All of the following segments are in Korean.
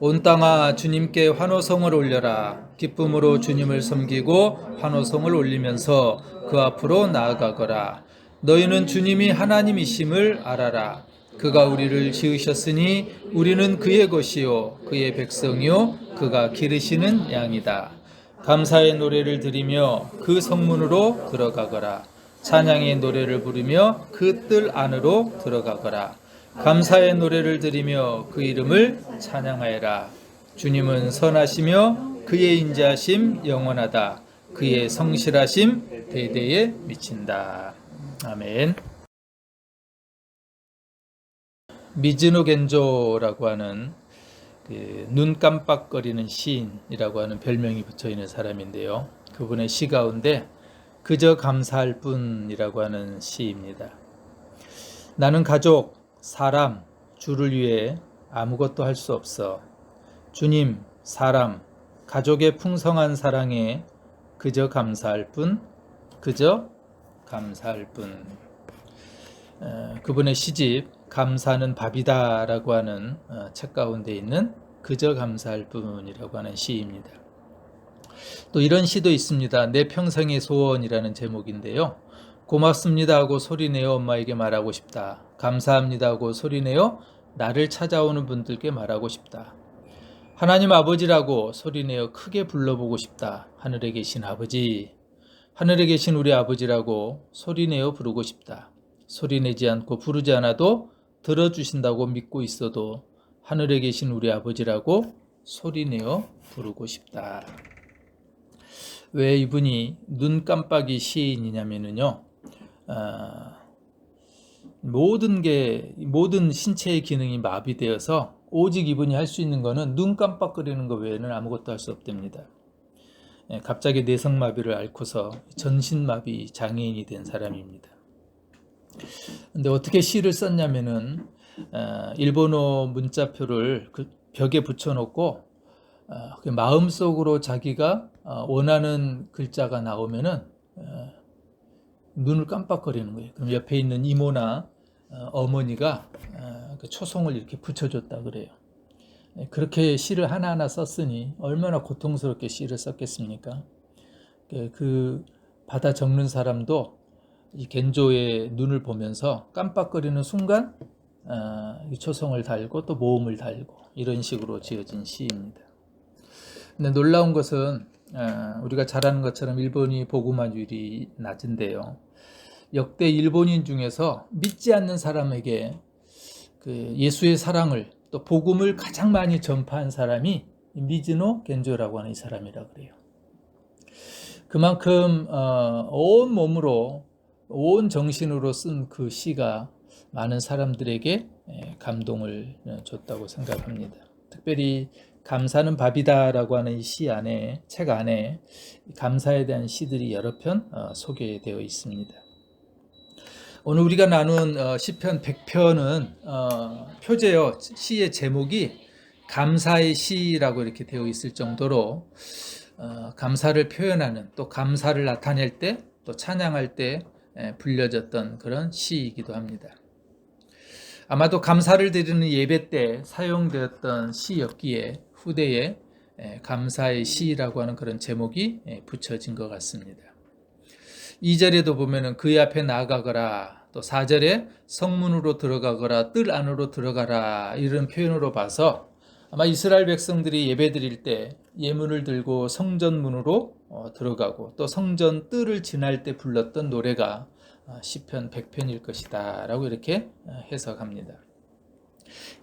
온 땅아 주님께 환호성을 올려라. 기쁨으로 주님을 섬기고 환호성을 올리면서 그 앞으로 나아가거라. 너희는 주님이 하나님이심을 알아라. 그가 우리를 지으셨으니 우리는 그의 것이요 그의 백성이요 그가 기르시는 양이다. 감사의 노래를 드리며 그 성문으로 들어가거라. 찬양의 노래를 부르며 그 뜰 안으로 들어가거라. 감사의 노래를 드리며 그 이름을 찬양하여라. 주님은 선하시며 그의 인자하심 영원하다. 그의 성실하심 대대에 미친다. 아멘. 미즈노 겐조라고 하는 눈 깜빡거리는 시인이라고 하는 별명이 붙어 있는 사람인데요. 그분의 시 가운데 그저 감사할 뿐이라고 하는 시입니다. 나는 가족, 사람, 주를 위해 아무것도 할 수 없어. 주님, 사람, 가족의 풍성한 사랑에 그저 감사할 뿐, 그저 감사할 뿐. 그분의 시집 감사는 밥이다 라고 하는 책 가운데 있는 그저 감사할 뿐이라고 하는 시입니다. 또 이런 시도 있습니다. 내 평생의 소원이라는 제목인데요. 고맙습니다 하고 소리내어 엄마에게 말하고 싶다. 감사합니다 하고 소리내어 나를 찾아오는 분들께 말하고 싶다. 하나님 아버지라고 소리내어 크게 불러보고 싶다. 하늘에 계신 아버지, 하늘에 계신 우리 아버지라고 소리내어 부르고 싶다. 소리내지 않고 부르지 않아도 들어주신다고 믿고 있어도 하늘에 계신 우리 아버지라고 소리내어 부르고 싶다. 왜 이분이 눈 깜빡이 시인이냐면요. 모든 신체의 기능이 마비되어서 오직 이분이 할 수 있는 거는 눈 깜빡거리는 거 외에는 아무것도 할 수 없답니다. 갑자기 내성마비를 앓고서 전신마비 장애인이 된 사람입니다. 근데 어떻게 시를 썼냐면은 일본어 문자표를 그 벽에 붙여놓고 마음속으로 자기가 원하는 글자가 나오면은 눈을 깜빡거리는 거예요. 그럼 옆에 있는 이모나 어머니가 그 초송을 이렇게 붙여줬다 그래요. 그렇게 시를 하나하나 썼으니 얼마나 고통스럽게 시를 썼겠습니까? 그 받아 적는 사람도 이 겐조의 눈을 보면서 깜빡거리는 순간 이 초성을 달고 또 모음을 달고 이런 식으로 지어진 시입니다. 근데 놀라운 것은 우리가 잘 아는 것처럼 일본이 복음화율이 낮은데요. 역대 일본인 중에서 믿지 않는 사람에게 그 예수의 사랑을 또 복음을 가장 많이 전파한 사람이 미즈노 겐조라고 하는 이 사람이라 그래요. 그만큼 온 몸으로 온 정신으로 쓴 그 시가 많은 사람들에게 감동을 줬다고 생각합니다. 특별히 감사는 밥이다 라고 하는 이 시 안에, 책 안에 감사에 대한 시들이 여러 편 소개되어 있습니다. 오늘 우리가 나눈 시편 100편은 표제요. 시의 제목이 감사의 시라고 이렇게 되어 있을 정도로 감사를 표현하는, 또 감사를 나타낼 때, 또 찬양할 때 불려졌던 그런 시이기도 합니다. 아마도 감사를 드리는 예배 때 사용되었던 시였기에 후대에 감사의 시라고 하는 그런 제목이 붙여진 것 같습니다. 2절에도 보면은 그의 앞에 나아가거라, 또 4절에 성문으로 들어가거라, 뜰 안으로 들어가라 이런 표현으로 봐서 아마 이스라엘 백성들이 예배 드릴 때 예문을 들고 성전문으로 들어가고 또 성전 뜰을 지날 때 불렀던 노래가 시편 100편일 것이다 라고 이렇게 해석합니다.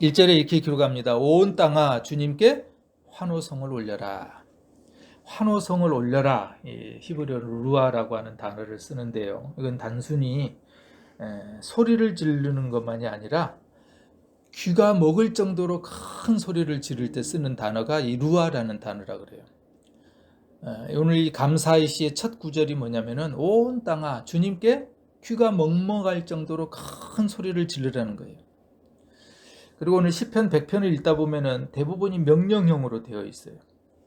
1절에 이렇게 기록합니다. 온 땅아 주님께 환호성을 올려라. 환호성을 올려라. 히브리어로 루아라고 하는 단어를 쓰는데요. 이건 단순히 소리를 지르는 것만이 아니라 귀가 먹을 정도로 큰 소리를 지를 때 쓰는 단어가 이 루아라는 단어라 그래요. 오늘 이 감사의 시의 첫 구절이 뭐냐면은 온 땅아 주님께 귀가 먹먹할 정도로 큰 소리를 지르라는 거예요. 그리고 오늘 시편 100편을 읽다 보면은 대부분이 명령형으로 되어 있어요.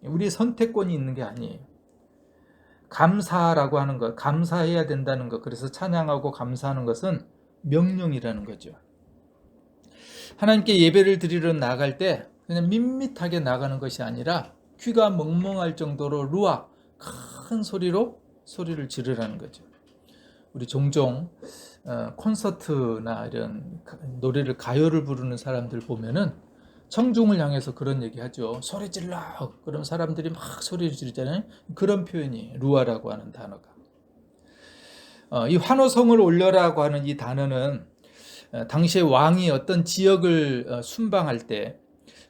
우리 선택권이 있는 게 아니에요. 감사라고 하는 것, 감사해야 된다는 것, 그래서 찬양하고 감사하는 것은 명령이라는 거죠. 하나님께 예배를 드리러 나갈 때 그냥 밋밋하게 나가는 것이 아니라 귀가 멍멍할 정도로 루아, 큰 소리로 소리를 지르라는 거죠. 우리 종종 콘서트나 이런 노래를, 가요를 부르는 사람들 보면은 청중을 향해서 그런 얘기 하죠. 소리 질러! 그럼 사람들이 막 소리를 지르잖아요. 그런 표현이 루아라고 하는 단어가. 이 환호성을 올려라고 하는 이 단어는 당시에 왕이 어떤 지역을 순방할 때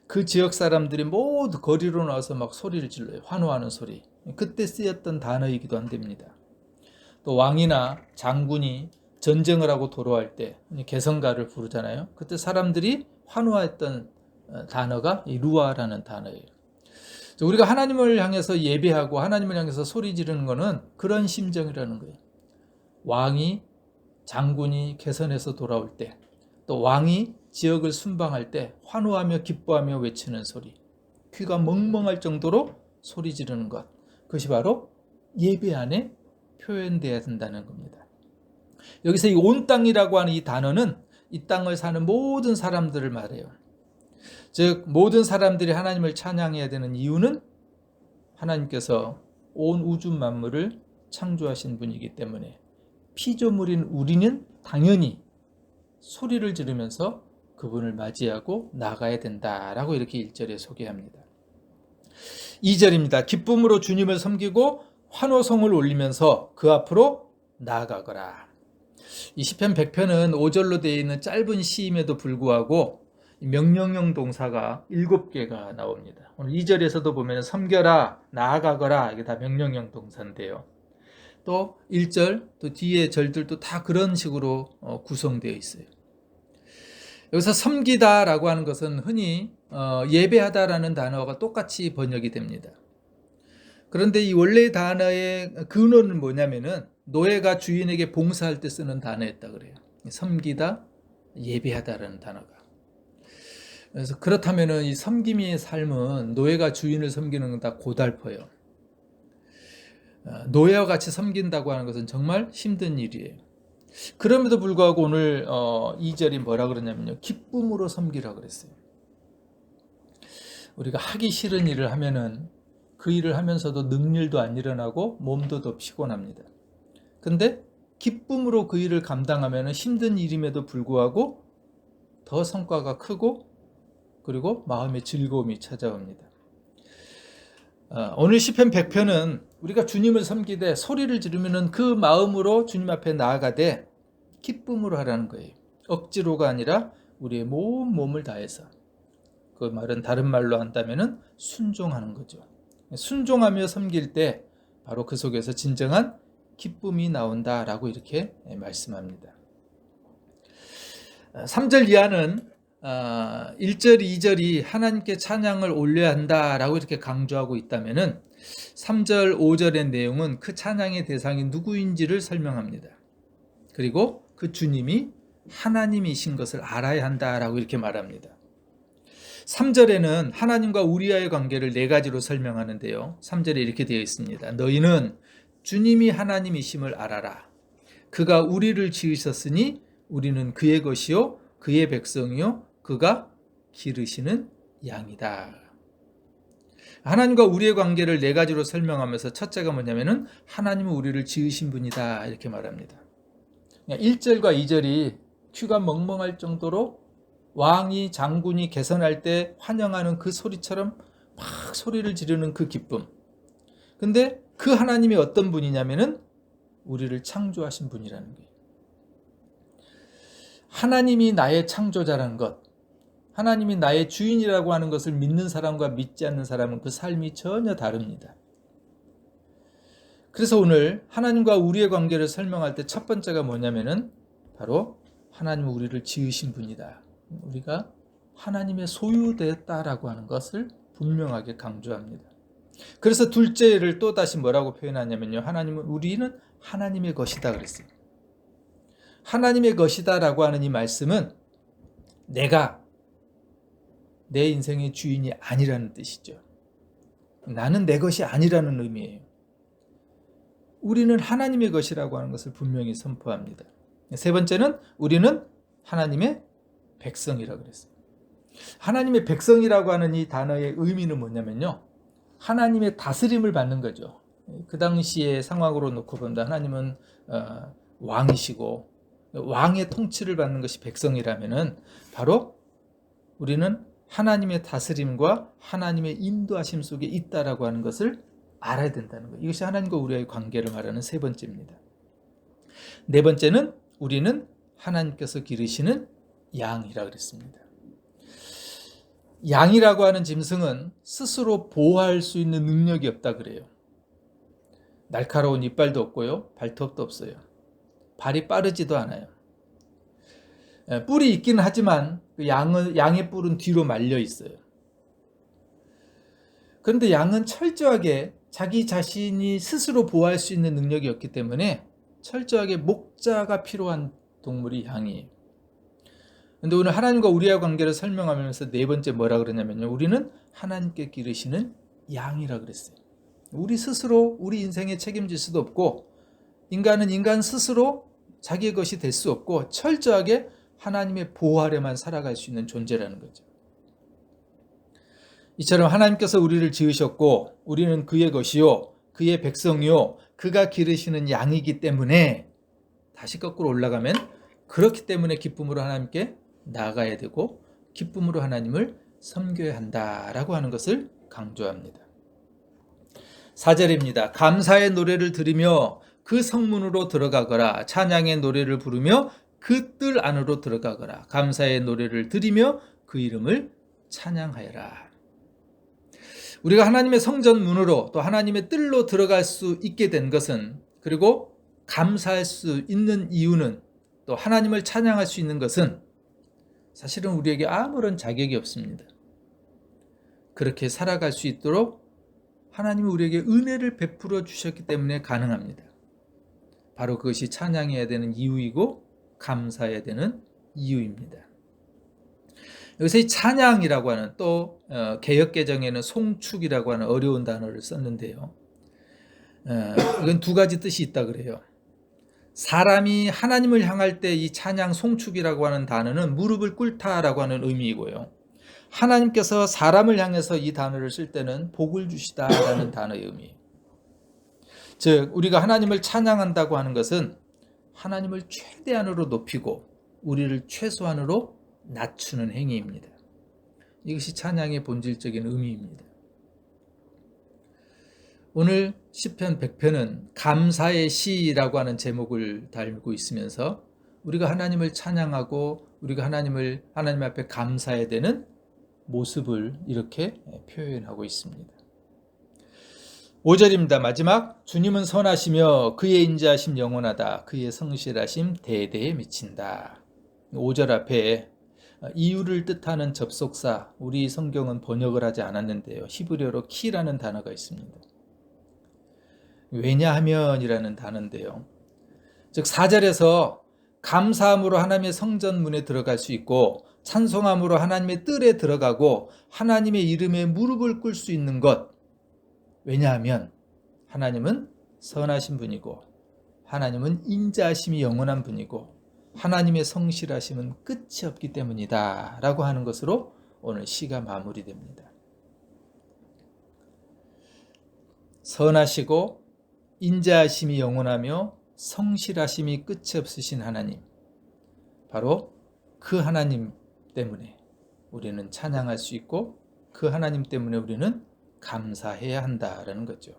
그 지역 사람들이 모두 거리로 나와서 막 소리를 질러요. 환호하는 소리. 그때 쓰였던 단어이기도 한답니다. 또 왕이나 장군이 전쟁을 하고 돌아올 때 개성가를 부르잖아요. 그때 사람들이 환호했던 단어가 이 루아라는 단어예요. 우리가 하나님을 향해서 예배하고 하나님을 향해서 소리 지르는 것은 그런 심정이라는 거예요. 왕이, 장군이 개선해서 돌아올 때, 또 왕이 지역을 순방할 때 환호하며 기뻐하며 외치는 소리, 귀가 멍멍할 정도로 소리 지르는 것, 그것이 바로 예배 안에 표현되어야 된다는 겁니다. 여기서 이 온 땅이라고 하는 이 단어는 이 땅을 사는 모든 사람들을 말해요. 즉 모든 사람들이 하나님을 찬양해야 되는 이유는 하나님께서 온 우주 만물을 창조하신 분이기 때문에 피조물인 우리는 당연히 소리를 지르면서 그분을 맞이하고 나가야 된다라고 이렇게 1절에 소개합니다. 2절입니다. 기쁨으로 주님을 섬기고 환호성을 올리면서 그 앞으로 나아가거라. 이 시편 100편은 5절로 되어 있는 짧은 시임에도 불구하고 명령형 동사가 7개가 나옵니다. 오늘 2절에서도 보면 섬겨라, 나아가거라, 이게 다 명령형 동사인데요. 또 1절, 또 뒤에 절들도 다 그런 식으로 구성되어 있어요. 여기서 섬기다라고 하는 것은 흔히 예배하다라는 단어가 똑같이 번역이 됩니다. 그런데 이 원래 단어의 근원은 뭐냐면은 노예가 주인에게 봉사할 때 쓰는 단어였다 그래요. 섬기다, 예배하다라는 단어가. 그래서 그렇다면은 이 섬김의 삶은 노예가 주인을 섬기는 건 다 고달퍼요. 노예와 같이 섬긴다고 하는 것은 정말 힘든 일이에요. 그럼에도 불구하고 오늘 2절이 뭐라 그러냐면요. 기쁨으로 섬기라 그랬어요. 우리가 하기 싫은 일을 하면은 그 일을 하면서도 능일도 안 일어나고 몸도 더 피곤합니다. 근데 기쁨으로 그 일을 감당하면은 힘든 일임에도 불구하고 더 성과가 크고 그리고 마음의 즐거움이 찾아옵니다. 오늘 시편 100편은 우리가 주님을 섬기되 소리를 지르면 그 마음으로 주님 앞에 나아가되 기쁨으로 하라는 거예요. 억지로가 아니라 우리의 몸을 다해서. 그 말은 다른 말로 한다면 순종하는 거죠. 순종하며 섬길 때 바로 그 속에서 진정한 기쁨이 나온다라고 이렇게 말씀합니다. 3절 이하는 1절, 2절이 하나님께 찬양을 올려야 한다라고 이렇게 강조하고 있다면은 3절, 5절의 내용은 그 찬양의 대상이 누구인지를 설명합니다. 그리고 그 주님이 하나님이신 것을 알아야 한다라고 이렇게 말합니다. 3절에는 하나님과 우리와의 관계를 4가지로 설명하는데요. 3절에 이렇게 되어 있습니다. 너희는 주님이 하나님이심을 알아라. 그가 우리를 지으셨으니 우리는 그의 것이요 그의 백성이요 그가 기르시는 양이다. 하나님과 우리의 관계를 4가지로 설명하면서 첫째가 뭐냐면은 하나님은 우리를 지으신 분이다 이렇게 말합니다. 1절과 2절이 귀가 멍멍할 정도로 왕이 장군이 개선할 때 환영하는 그 소리처럼 막 소리를 지르는 그 기쁨. 근데 그 하나님이 어떤 분이냐면은 우리를 창조하신 분이라는 거예요. 하나님이 나의 창조자라는 것, 하나님이 나의 주인이라고 하는 것을 믿는 사람과 믿지 않는 사람은 그 삶이 전혀 다릅니다. 그래서 오늘 하나님과 우리의 관계를 설명할 때 첫 번째가 뭐냐면은 바로 하나님은 우리를 지으신 분이다. 우리가 하나님의 소유되었다라고 하는 것을 분명하게 강조합니다. 그래서 둘째를 또 다시 뭐라고 표현하냐면요. 우리는 하나님의 것이다 그랬어요. 하나님의 것이다라고 하는 이 말씀은 내가 내 인생의 주인이 아니라는 뜻이죠. 나는 내 것이 아니라는 의미예요. 우리는 하나님의 것이라고 하는 것을 분명히 선포합니다. 세 번째는 우리는 하나님의 백성이라고 그랬어요. 하나님의 백성이라고 하는 이 단어의 의미는 뭐냐면요, 하나님의 다스림을 받는 거죠. 그 당시의 상황으로 놓고 본다. 하나님은 왕이시고 왕의 통치를 받는 것이 백성이라면은 바로 우리는 하나님의 다스림과 하나님의 인도하심 속에 있다라고 하는 것을 알아야 된다는 거예요. 이것이 하나님과 우리의 관계를 말하는 세 번째입니다. 네 번째는 우리는 하나님께서 기르시는 양이라 그랬습니다. 양이라고 하는 짐승은 스스로 보호할 수 있는 능력이 없다 그래요. 날카로운 이빨도 없고요, 발톱도 없어요. 발이 빠르지도 않아요. 뿔이 있기는 하지만 그 양의 뿔은 뒤로 말려 있어요. 그런데 양은 철저하게 자기 자신이 스스로 보호할 수 있는 능력이 없기 때문에 철저하게 목자가 필요한 동물이 양이에요. 근데 오늘 하나님과 우리의 관계를 설명하면서 네 번째 뭐라 그러냐면요, 우리는 하나님께 기르시는 양이라 그랬어요. 우리 스스로 우리 인생에 책임질 수도 없고, 인간은 인간 스스로 자기의 것이 될 수 없고 철저하게 하나님의 보호 아래만 살아갈 수 있는 존재라는 거죠. 이처럼 하나님께서 우리를 지으셨고 우리는 그의 것이요 그의 백성이요 그가 기르시는 양이기 때문에, 다시 거꾸로 올라가면 그렇기 때문에 기쁨으로 하나님께 나아가야 되고 기쁨으로 하나님을 섬겨야 한다라고 하는 것을 강조합니다. 4절입니다. 감사의 노래를 들으며 그 성문으로 들어가거라. 찬양의 노래를 부르며 그 뜰 안으로 들어가거라. 감사의 노래를 들으며 그 이름을 찬양하여라. 우리가 하나님의 성전 문으로 또 하나님의 뜰로 들어갈 수 있게 된 것은, 그리고 감사할 수 있는 이유는, 또 하나님을 찬양할 수 있는 것은 사실은 우리에게 아무런 자격이 없습니다. 그렇게 살아갈 수 있도록 하나님이 우리에게 은혜를 베풀어 주셨기 때문에 가능합니다. 바로 그것이 찬양해야 되는 이유이고 감사해야 되는 이유입니다. 여기서 이 찬양이라고 하는, 또 개역개정에는 송축이라고 하는 어려운 단어를 썼는데요, 이건 두 가지 뜻이 있다 그래요. 사람이 하나님을 향할 때 이 찬양 송축이라고 하는 단어는 무릎을 꿇다라고 하는 의미이고요, 하나님께서 사람을 향해서 이 단어를 쓸 때는 복을 주시다라는 단어의 의미예요. 즉 우리가 하나님을 찬양한다고 하는 것은 하나님을 최대한으로 높이고 우리를 최소한으로 낮추는 행위입니다. 이것이 찬양의 본질적인 의미입니다. 오늘 시편 100편은 감사의 시라고 하는 제목을 달고 있으면서 우리가 하나님을 찬양하고 우리가 하나님 앞에 감사해야 되는 모습을 이렇게 표현하고 있습니다. 5절입니다. 마지막, 주님은 선하시며 그의 인자하심 영원하다. 그의 성실하심 대대에 미친다. 5절 앞에 이유를 뜻하는 접속사, 우리 성경은 번역을 하지 않았는데요, 히브리어로 키라는 단어가 있습니다. 왜냐하면이라는 단어인데요, 즉 4절에서 감사함으로 하나님의 성전 문에 들어갈 수 있고 찬송함으로 하나님의 뜰에 들어가고 하나님의 이름에 무릎을 꿇을 수 있는 것, 왜냐하면 하나님은 선하신 분이고 하나님은 인자하심이 영원한 분이고 하나님의 성실하심은 끝이 없기 때문이다 라고 하는 것으로 오늘 시가 마무리됩니다. 선하시고 인자하심이 영원하며 성실하심이 끝이 없으신 하나님, 바로 그 하나님 때문에 우리는 찬양할 수 있고 그 하나님 때문에 우리는 감사해야 한다라는 거죠.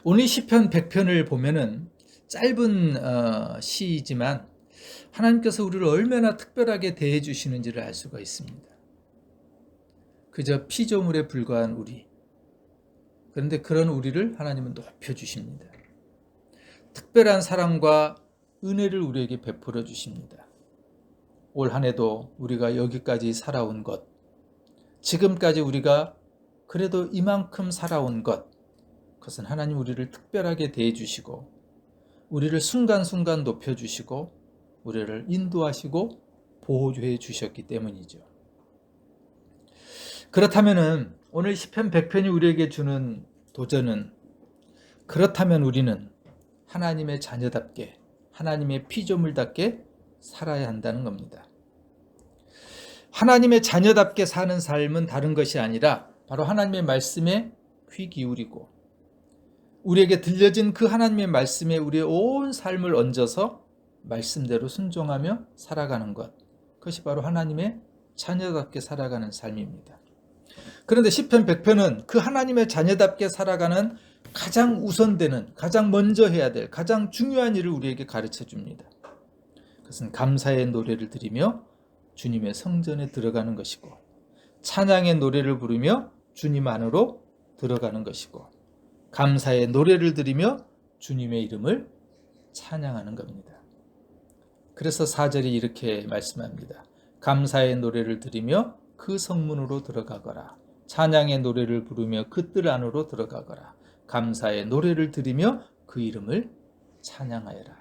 오늘 시편 100편을 보면은 짧은 시이지만 하나님께서 우리를 얼마나 특별하게 대해 주시는지를 알 수가 있습니다. 그저 피조물에 불과한 우리, 그런데 그런 우리를 하나님은 높여주십니다. 특별한 사랑과 은혜를 우리에게 베풀어 주십니다. 올 한 해도 우리가 여기까지 살아온 것, 지금까지 우리가 그래도 이만큼 살아온 것, 그것은 하나님 우리를 특별하게 대해주시고 우리를 순간순간 높여주시고 우리를 인도하시고 보호해 주셨기 때문이죠. 그렇다면 오늘 시편 100편이 우리에게 주는 도전은, 그렇다면 우리는 하나님의 자녀답게, 하나님의 피조물답게 살아야 한다는 겁니다. 하나님의 자녀답게 사는 삶은 다른 것이 아니라 바로 하나님의 말씀에 귀 기울이고 우리에게 들려진 그 하나님의 말씀에 우리의 온 삶을 얹어서 말씀대로 순종하며 살아가는 것. 그것이 바로 하나님의 자녀답게 살아가는 삶입니다. 그런데 시편 100편은 그 하나님의 자녀답게 살아가는 가장 우선되는, 가장 먼저 해야 될, 가장 중요한 일을 우리에게 가르쳐 줍니다. 그것은 감사의 노래를 드리며 주님의 성전에 들어가는 것이고 찬양의 노래를 부르며 주님 안으로 들어가는 것이고 감사의 노래를 드리며 주님의 이름을 찬양하는 겁니다. 그래서 4절이 이렇게 말씀합니다. 감사의 노래를 드리며 그 성문으로 들어가거라. 찬양의 노래를 부르며 그 뜰 안으로 들어가거라. 감사의 노래를 드리며 그 이름을 찬양하여라.